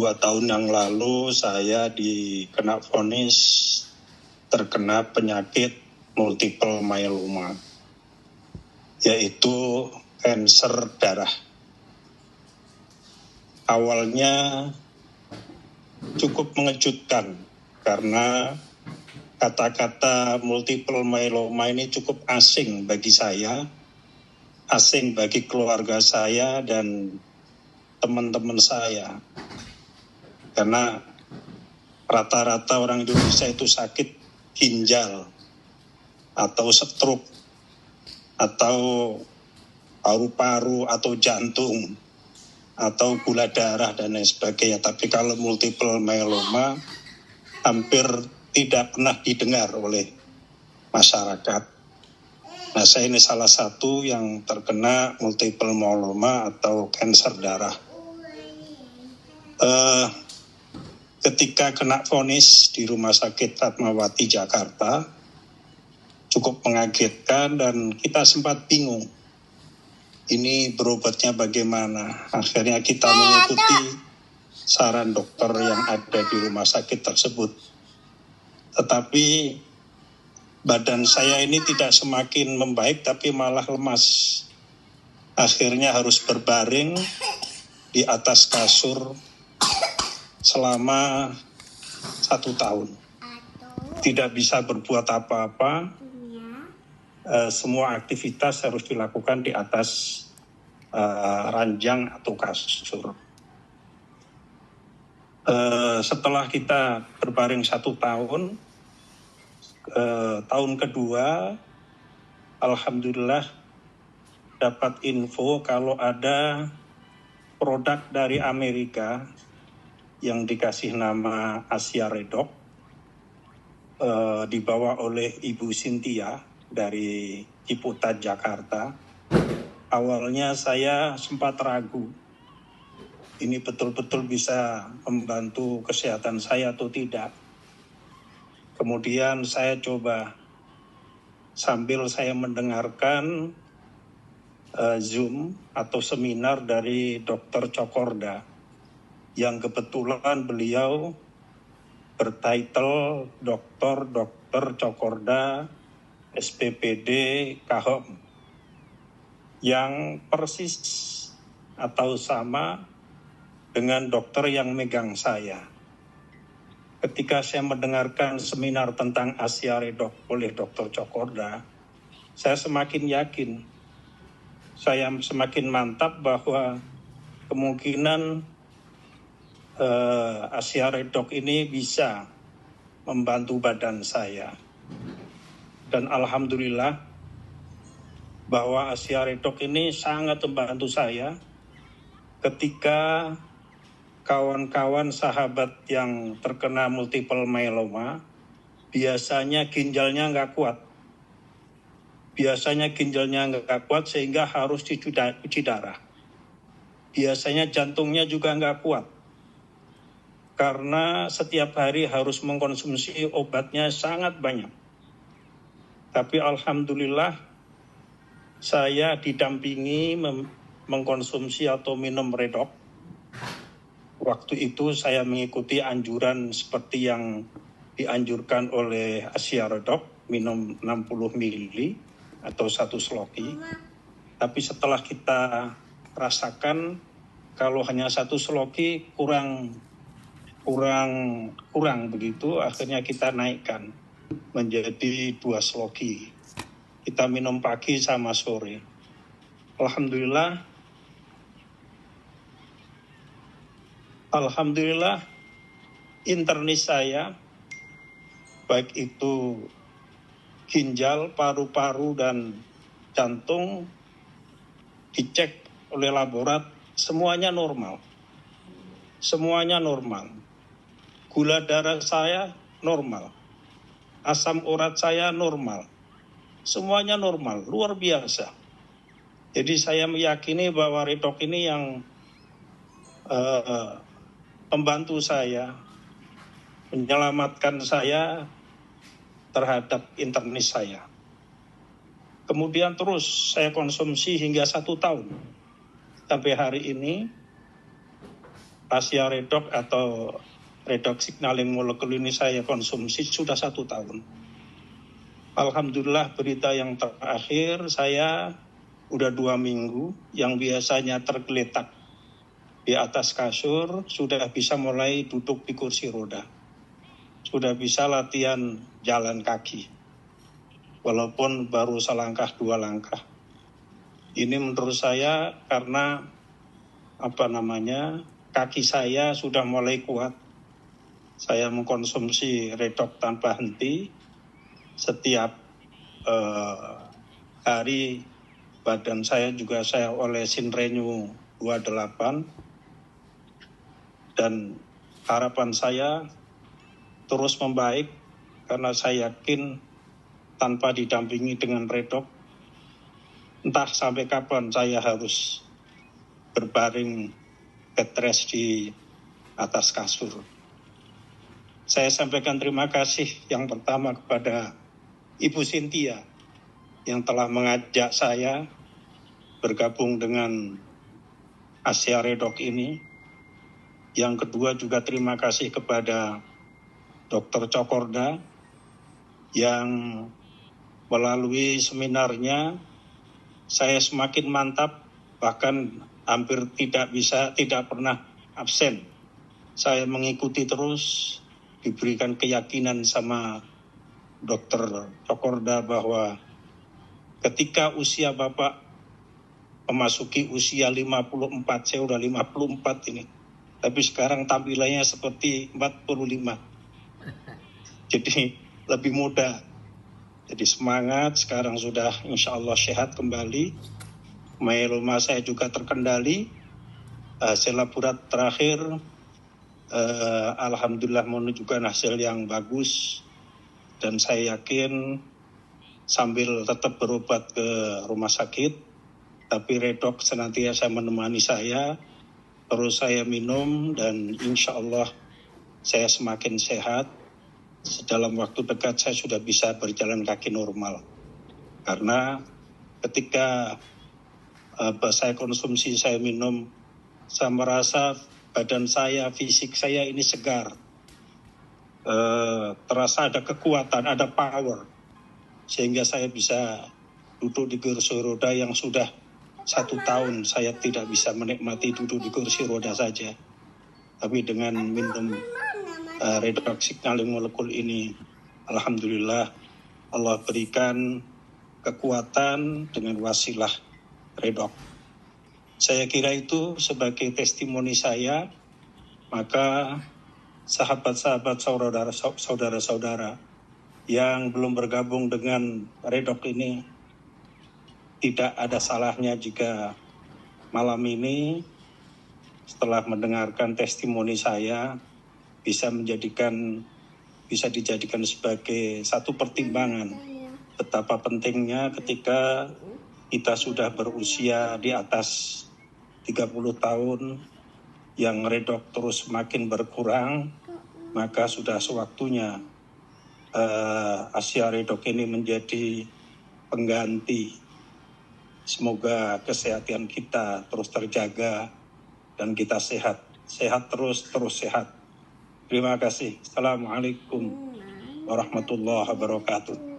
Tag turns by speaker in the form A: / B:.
A: 2 tahun yang lalu saya dikena vonis terkena penyakit multiple myeloma, yaitu kanker darah. Awalnya cukup mengejutkan karena kata-kata multiple myeloma ini cukup asing bagi saya, asing bagi keluarga saya dan teman-teman saya. Karena rata-rata orang Indonesia itu sakit ginjal atau stroke atau paru-paru atau jantung atau gula darah dan lain sebagainya. Tapi kalau multiple myeloma hampir tidak pernah didengar oleh masyarakat. Nah, saya ini salah satu yang terkena multiple myeloma atau kanker darah. Ketika kena vonis di Rumah Sakit Fatmawati Jakarta, cukup mengagetkan dan kita sempat bingung. Ini berobatnya bagaimana? Akhirnya kita mengikuti saran dokter yang ada di rumah sakit tersebut. Tetapi badan saya ini tidak semakin membaik, tapi malah lemas. Akhirnya harus berbaring di atas kasur selama 1 tahun. Tidak bisa berbuat apa-apa. Semua aktivitas harus dilakukan di atas ranjang atau kasur. Setelah kita berbaring 1 tahun, tahun kedua, alhamdulillah dapat info kalau ada produk dari Amerika yang dikasih nama Asia Redox, dibawa oleh Ibu Cynthia dari Ciputat, Jakarta. Awalnya saya sempat ragu, ini betul-betul bisa membantu kesehatan saya atau tidak. Kemudian saya coba sambil saya mendengarkan Zoom atau seminar dari Dr. Cokorda, yang kebetulan beliau bertitle Dr. Cokorda SPPD Kahom, yang persis atau sama dengan dokter yang megang saya. Ketika saya mendengarkan seminar tentang Asia Redox oleh Dr. Cokorda, saya semakin yakin, saya semakin mantap bahwa kemungkinan Asia Redox ini bisa membantu badan saya. Dan alhamdulillah bahwa Asia Redox ini sangat membantu saya ketika kawan-kawan sahabat yang terkena multiple myeloma biasanya ginjalnya nggak kuat. Biasanya ginjalnya nggak kuat sehingga harus dicuci darah. Biasanya jantungnya juga nggak kuat, karena setiap hari harus mengkonsumsi obatnya sangat banyak. Tapi alhamdulillah saya didampingi mengkonsumsi atau minum Redox. Waktu itu saya mengikuti anjuran seperti yang dianjurkan oleh Asia Redox, minum 60 ml atau 1 sloki. Tapi setelah kita rasakan kalau hanya 1 sloki kurang begitu, akhirnya kita naikkan menjadi 2 sloki. Kita minum pagi sama sore. Alhamdulillah internis saya, baik itu ginjal, paru-paru, dan jantung, dicek oleh laborat, semuanya normal. Semuanya normal. Gula darah saya normal. Asam urat saya normal. Semuanya normal, luar biasa. Jadi saya meyakini bahwa Redox ini yang membantu saya, menyelamatkan saya terhadap internis saya. Kemudian terus saya konsumsi hingga 1 tahun. Sampai hari ini Asia Redox atau redox signaling molekul ini saya konsumsi sudah 1 tahun. Alhamdulillah, berita yang terakhir saya udah 2 minggu, yang biasanya tergeletak di atas kasur sudah bisa mulai duduk di kursi roda. Sudah bisa latihan jalan kaki. Walaupun baru selangkah 2 langkah. Ini menurut saya karena kaki saya sudah mulai kuat. Saya mengkonsumsi Redox tanpa henti. Setiap hari badan saya juga saya olesin Renew 28. Dan harapan saya terus membaik karena saya yakin tanpa didampingi dengan Redox, entah sampai kapan saya harus berbaring betres di atas kasur. Saya sampaikan terima kasih yang pertama kepada Ibu Cynthia yang telah mengajak saya bergabung dengan Asia Redox ini. Yang kedua juga terima kasih kepada Dr. Cokorda yang melalui seminarnya saya semakin mantap, bahkan hampir tidak pernah absen. Saya mengikuti terus, diberikan keyakinan sama Dr. Cokorda bahwa ketika usia Bapak memasuki usia 54, saya udah 54 ini, tapi sekarang tampilannya seperti 45. Jadi lebih muda. Jadi semangat, sekarang sudah insya Allah sehat kembali. Myeloma saya juga terkendali. Hasil laborat terakhir, alhamdulillah menunjukkan hasil yang bagus. Dan saya yakin sambil tetap berobat ke rumah sakit, tapi Redox senantiasa menemani saya. Terus saya minum dan insya Allah saya semakin sehat. Dalam waktu dekat saya sudah bisa berjalan kaki normal. Karena ketika saya konsumsi, saya minum, saya merasa badan saya, fisik saya ini segar. Terasa ada kekuatan, ada power. Sehingga saya bisa duduk di kursi roda yang sudah 1 tahun saya tidak bisa menikmati duduk di kursi roda saja. Tapi dengan minum Redox signaling molekul ini, alhamdulillah Allah berikan kekuatan dengan wasilah Redox. Saya kira itu sebagai testimoni saya, maka sahabat-sahabat, saudara-saudara yang belum bergabung dengan Redox ini, tidak ada salahnya jika malam ini setelah mendengarkan testimoni saya bisa dijadikan sebagai satu pertimbangan betapa pentingnya ketika kita sudah berusia di atas 30 tahun yang Redox terus semakin berkurang, maka sudah sewaktunya Asia Redox ini menjadi pengganti. Semoga kesehatan kita terus terjaga dan kita sehat terus sehat. Terima kasih. Assalamualaikum warahmatullahi wabarakatuh.